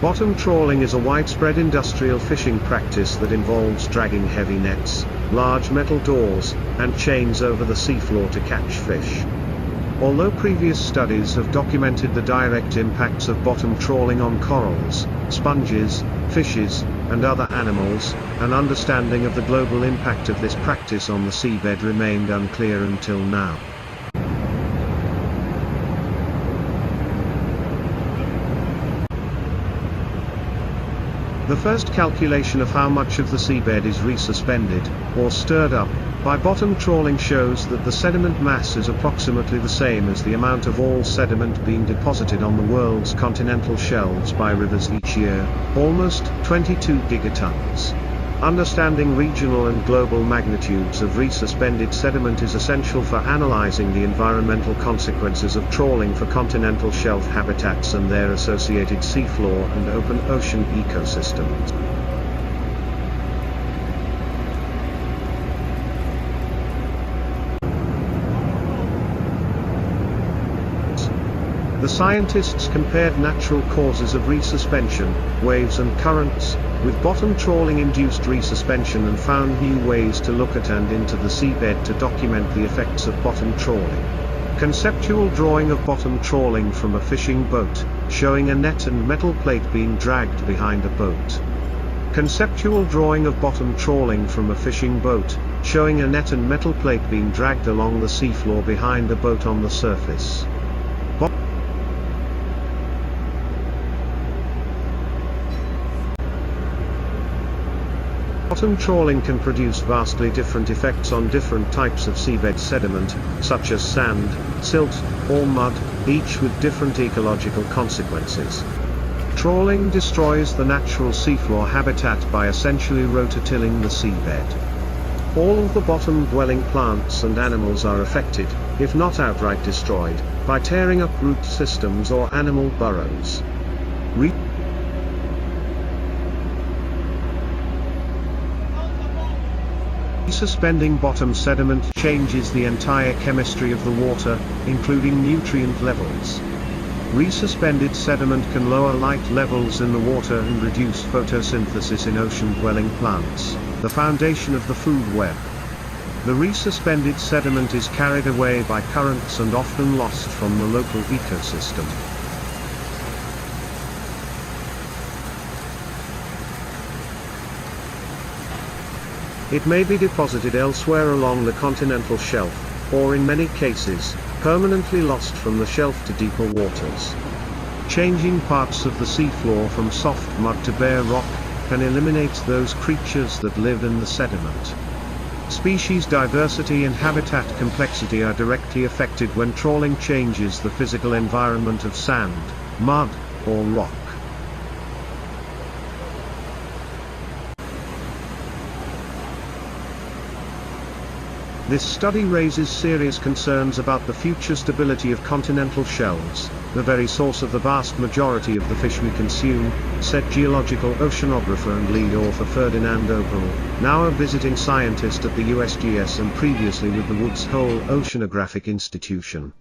Bottom trawling is a widespread industrial fishing practice that involves dragging heavy nets, large metal doors, and chains over the seafloor to catch fish. Although previous studies have documented the direct impacts of bottom trawling on corals, sponges, fishes, and other animals, an understanding of the global impact of this practice on the seabed remained unclear until now. The first calculation of how much of the seabed is resuspended, or stirred up, by bottom trawling shows that the sediment mass is approximately the same as the amount of all sediment being deposited on the world's continental shelves by rivers each year, almost 22 gigatons. Understanding regional and global magnitudes of resuspended sediment is essential for analyzing the environmental consequences of trawling for continental shelf habitats and their associated seafloor and open ocean ecosystems. The scientists compared natural causes of resuspension, waves and currents, with bottom trawling-induced resuspension and found new ways to look at and into the seabed to document the effects of bottom trawling. Conceptual drawing of bottom trawling from a fishing boat, showing a net and metal plate being dragged behind a boat. Conceptual drawing of bottom trawling from a fishing boat, showing a net and metal plate being dragged along the seafloor behind a boat on the surface. Bottom trawling can produce vastly different effects on different types of seabed sediment, such as sand, silt, or mud, each with different ecological consequences. Trawling destroys the natural seafloor habitat by essentially rototilling the seabed. All of the bottom-dwelling plants and animals are affected, if not outright destroyed, by tearing up root systems or animal burrows. Resuspending bottom sediment changes the entire chemistry of the water, including nutrient levels. Resuspended sediment can lower light levels in the water and reduce photosynthesis in ocean-dwelling plants, the foundation of the food web. The resuspended sediment is carried away by currents and often lost from the local ecosystem. It may be deposited elsewhere along the continental shelf, or in many cases, permanently lost from the shelf to deeper waters. Changing parts of the seafloor from soft mud to bare rock can eliminate those creatures that live in the sediment. Species diversity and habitat complexity are directly affected when trawling changes the physical environment of sand, mud, or rock. This study raises serious concerns about the future stability of continental shelves, the very source of the vast majority of the fish we consume, said geological oceanographer and lead author Ferdinand Oberl, now a visiting scientist at the USGS and previously with the Woods Hole Oceanographic Institution.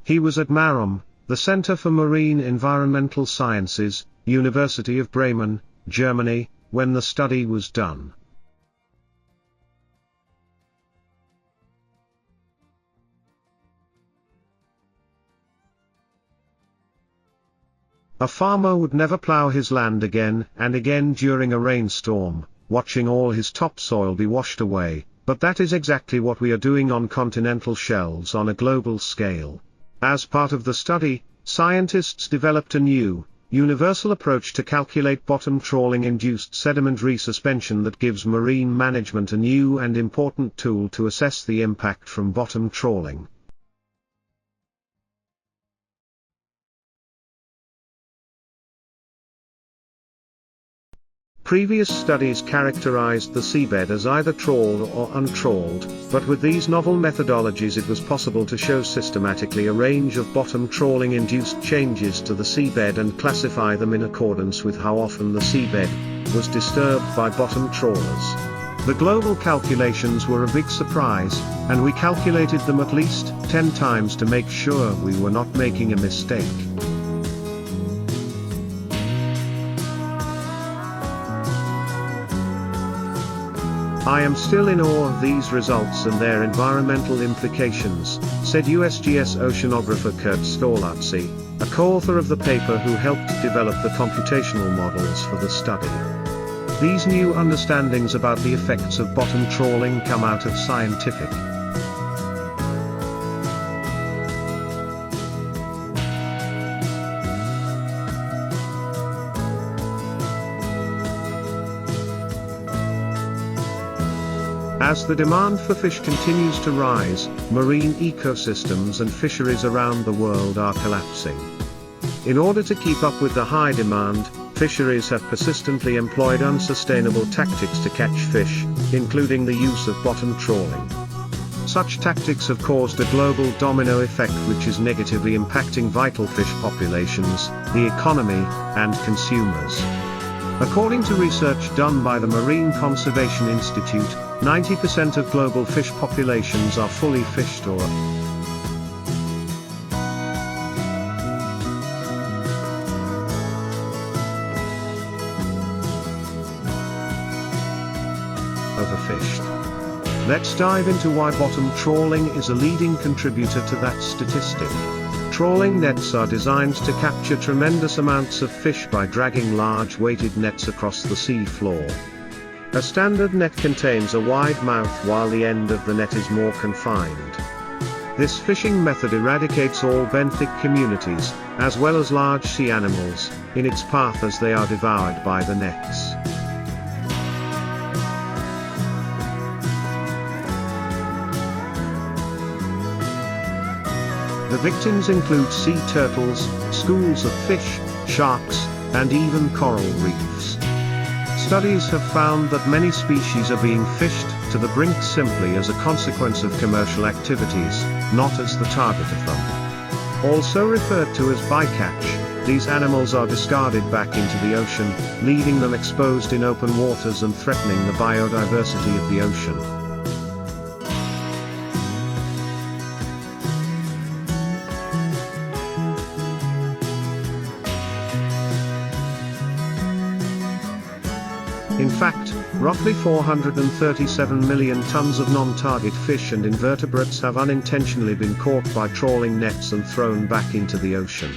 He was at MARUM, the Center for Marine Environmental Sciences, University of Bremen, Germany, when the study was done. A farmer would never plow his land again and again during a rainstorm, watching all his topsoil be washed away, but that is exactly what we are doing on continental shelves on a global scale. As part of the study, scientists developed a new, universal approach to calculate bottom trawling-induced sediment resuspension that gives marine management a new and important tool to assess the impact from bottom trawling. Previous studies characterized the seabed as either trawled or untrawled, but with these novel methodologies it was possible to show systematically a range of bottom trawling-induced changes to the seabed and classify them in accordance with how often the seabed was disturbed by bottom trawlers. The global calculations were a big surprise, and we calculated them at least 10 times to make sure we were not making a mistake. "I am still in awe of these results and their environmental implications," said USGS oceanographer Kurt Storlatzy, a co-author of the paper who helped develop the computational models for the study. These new understandings about the effects of bottom trawling come out of scientific As the demand for fish continues to rise, marine ecosystems and fisheries around the world are collapsing. In order to keep up with the high demand, fisheries have persistently employed unsustainable tactics to catch fish, including the use of bottom trawling. Such tactics have caused a global domino effect which is negatively impacting vital fish populations, the economy, and consumers. According to research done by the Marine Conservation Institute, 90% of global fish populations are fully fished or overfished. Let's dive into why bottom trawling is a leading contributor to that statistic. Trawling nets are designed to capture tremendous amounts of fish by dragging large weighted nets across the sea floor. A standard net contains a wide mouth while the end of the net is more confined. This fishing method eradicates all benthic communities, as well as large sea animals, in its path as they are devoured by the nets. The victims include sea turtles, schools of fish, sharks, and even coral reefs. Studies have found that many species are being fished to the brink simply as a consequence of commercial activities, not as the target of them. Also referred to as bycatch, these animals are discarded back into the ocean, leaving them exposed in open waters and threatening the biodiversity of the ocean. In fact, roughly 437 million tons of non-target fish and invertebrates have unintentionally been caught by trawling nets and thrown back into the ocean.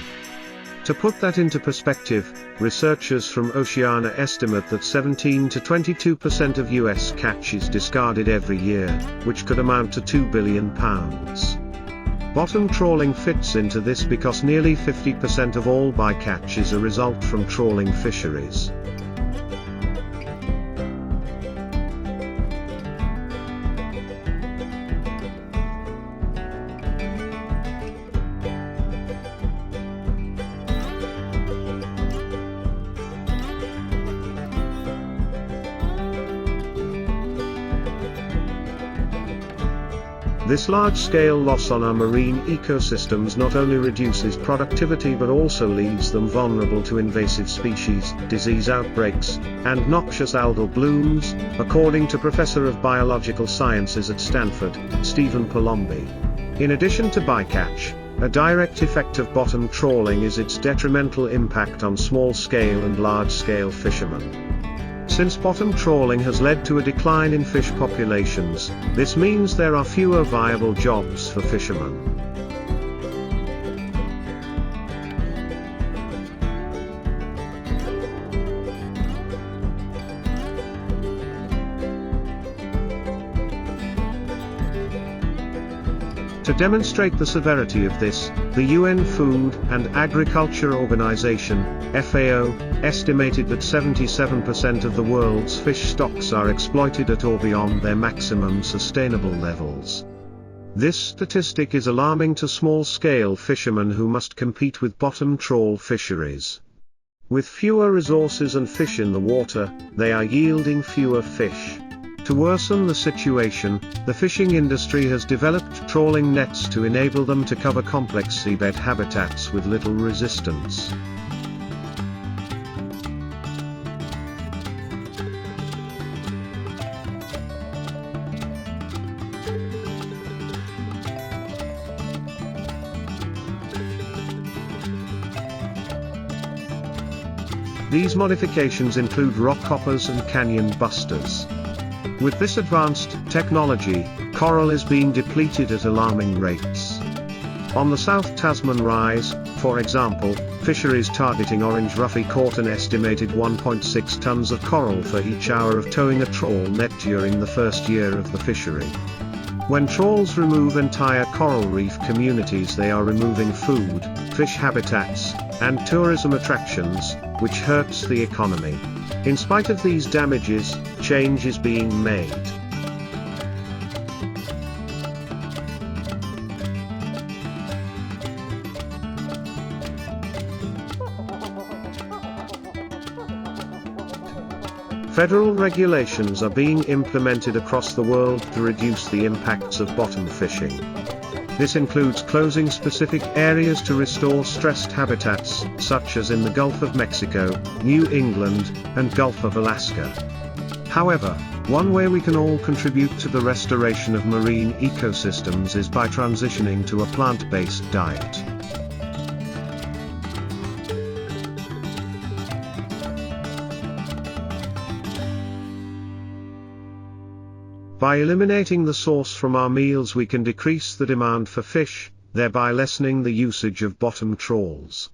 To put that into perspective, researchers from Oceana estimate that 17 to 22% of US catch is discarded every year, which could amount to £2 billion. Bottom trawling fits into this because nearly 50% of all bycatch is a result from trawling fisheries. This large-scale loss on our marine ecosystems not only reduces productivity but also leaves them vulnerable to invasive species, disease outbreaks, and noxious algal blooms, according to Professor of Biological Sciences at Stanford, Stephen Palombi. In addition to bycatch, a direct effect of bottom trawling is its detrimental impact on small-scale and large-scale fishermen. Since bottom trawling has led to a decline in fish populations, this means there are fewer viable jobs for fishermen. To demonstrate the severity of this, the UN Food and Agriculture Organization, FAO, estimated that 77% of the world's fish stocks are exploited at or beyond their maximum sustainable levels. This statistic is alarming to small-scale fishermen who must compete with bottom trawl fisheries. With fewer resources and fish in the water, they are yielding fewer fish. To worsen the situation, the fishing industry has developed trawling nets to enable them to cover complex seabed habitats with little resistance. These modifications include rock hoppers and canyon busters. With this advanced technology, coral is being depleted at alarming rates. On the South Tasman Rise, for example, fisheries targeting orange roughy caught an estimated 1.6 tons of coral for each hour of towing a trawl net during the first year of the fishery. When trawls remove entire coral reef communities, they are removing food, fish habitats, and tourism attractions, which hurts the economy. In spite of these damages, change is being made. Federal regulations are being implemented across the world to reduce the impacts of bottom fishing. This includes closing specific areas to restore stressed habitats, such as in the Gulf of Mexico, New England, and Gulf of Alaska. However, one way we can all contribute to the restoration of marine ecosystems is by transitioning to a plant-based diet. By eliminating the source from our meals, we can decrease the demand for fish, thereby lessening the usage of bottom trawls.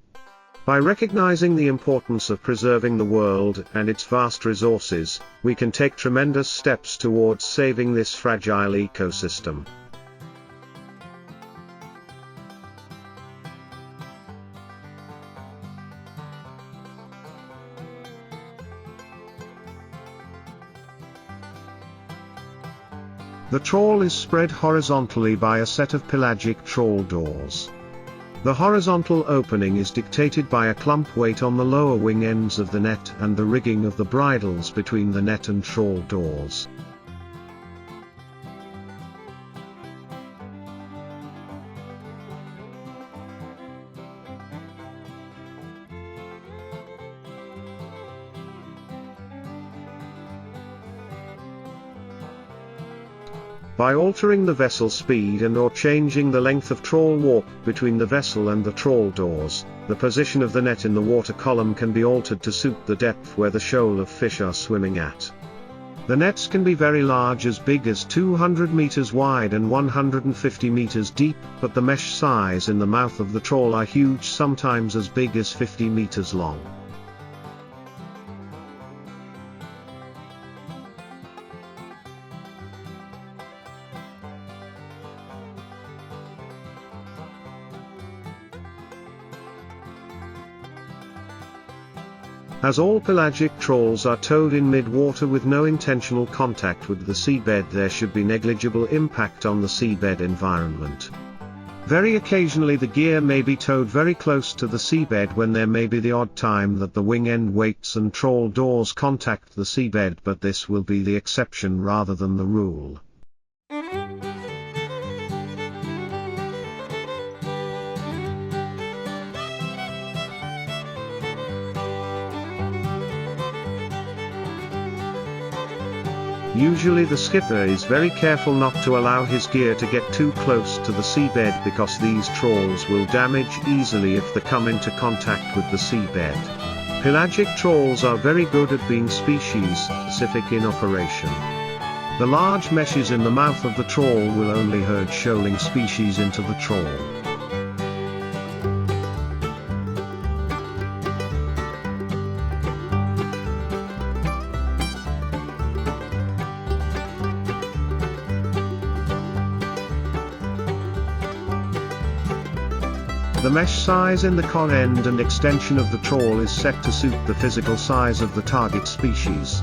By recognizing the importance of preserving the world and its vast resources, we can take tremendous steps towards saving this fragile ecosystem. The trawl is spread horizontally by a set of pelagic trawl doors. The horizontal opening is dictated by a clump weight on the lower wing ends of the net and the rigging of the bridles between the net and trawl doors. By altering the vessel speed and/or changing the length of trawl warp between the vessel and the trawl doors, the position of the net in the water column can be altered to suit the depth where the shoal of fish are swimming at. The nets can be very large, as big as 200 meters wide and 150 meters deep, but the mesh size in the mouth of the trawl are huge, sometimes as big as 50 meters long. As all pelagic trawls are towed in mid-water with no intentional contact with the seabed, there should be negligible impact on the seabed environment. Very occasionally the gear may be towed very close to the seabed when there may be the odd time that the wing end weights and trawl doors contact the seabed, but this will be the exception rather than the rule. Usually the skipper is very careful not to allow his gear to get too close to the seabed, because these trawls will damage easily if they come into contact with the seabed. Pelagic trawls are very good at being species-specific in operation. The large meshes in the mouth of the trawl will only herd shoaling species into the trawl. The mesh size in the core end and extension of the trawl is set to suit the physical size of the target species.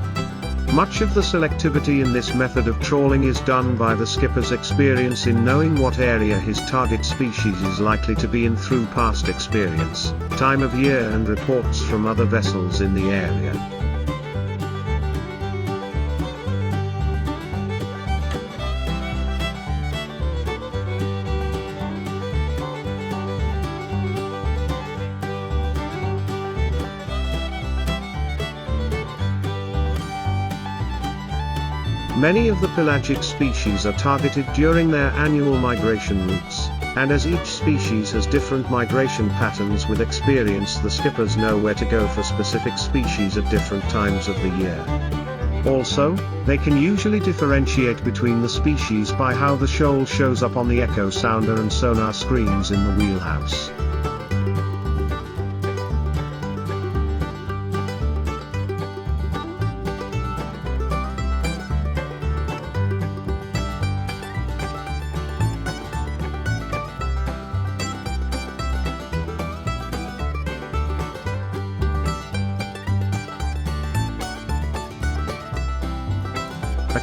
Much of the selectivity in this method of trawling is done by the skipper's experience in knowing what area his target species is likely to be in through past experience, time of year, and reports from other vessels in the area. Many of the pelagic species are targeted during their annual migration routes, and as each species has different migration patterns with experience, the skippers know where to go for specific species at different times of the year. Also, they can usually differentiate between the species by how the shoal shows up on the echo sounder and sonar screens in the wheelhouse.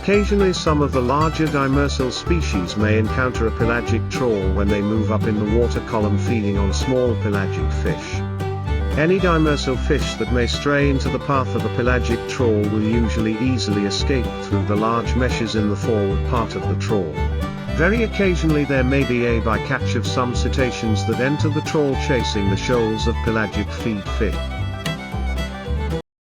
Occasionally some of the larger demersal species may encounter a pelagic trawl when they move up in the water column feeding on small pelagic fish. Any demersal fish that may stray into the path of a pelagic trawl will usually easily escape through the large meshes in the forward part of the trawl. Very occasionally there may be a bycatch of some cetaceans that enter the trawl chasing the shoals of pelagic feed fish.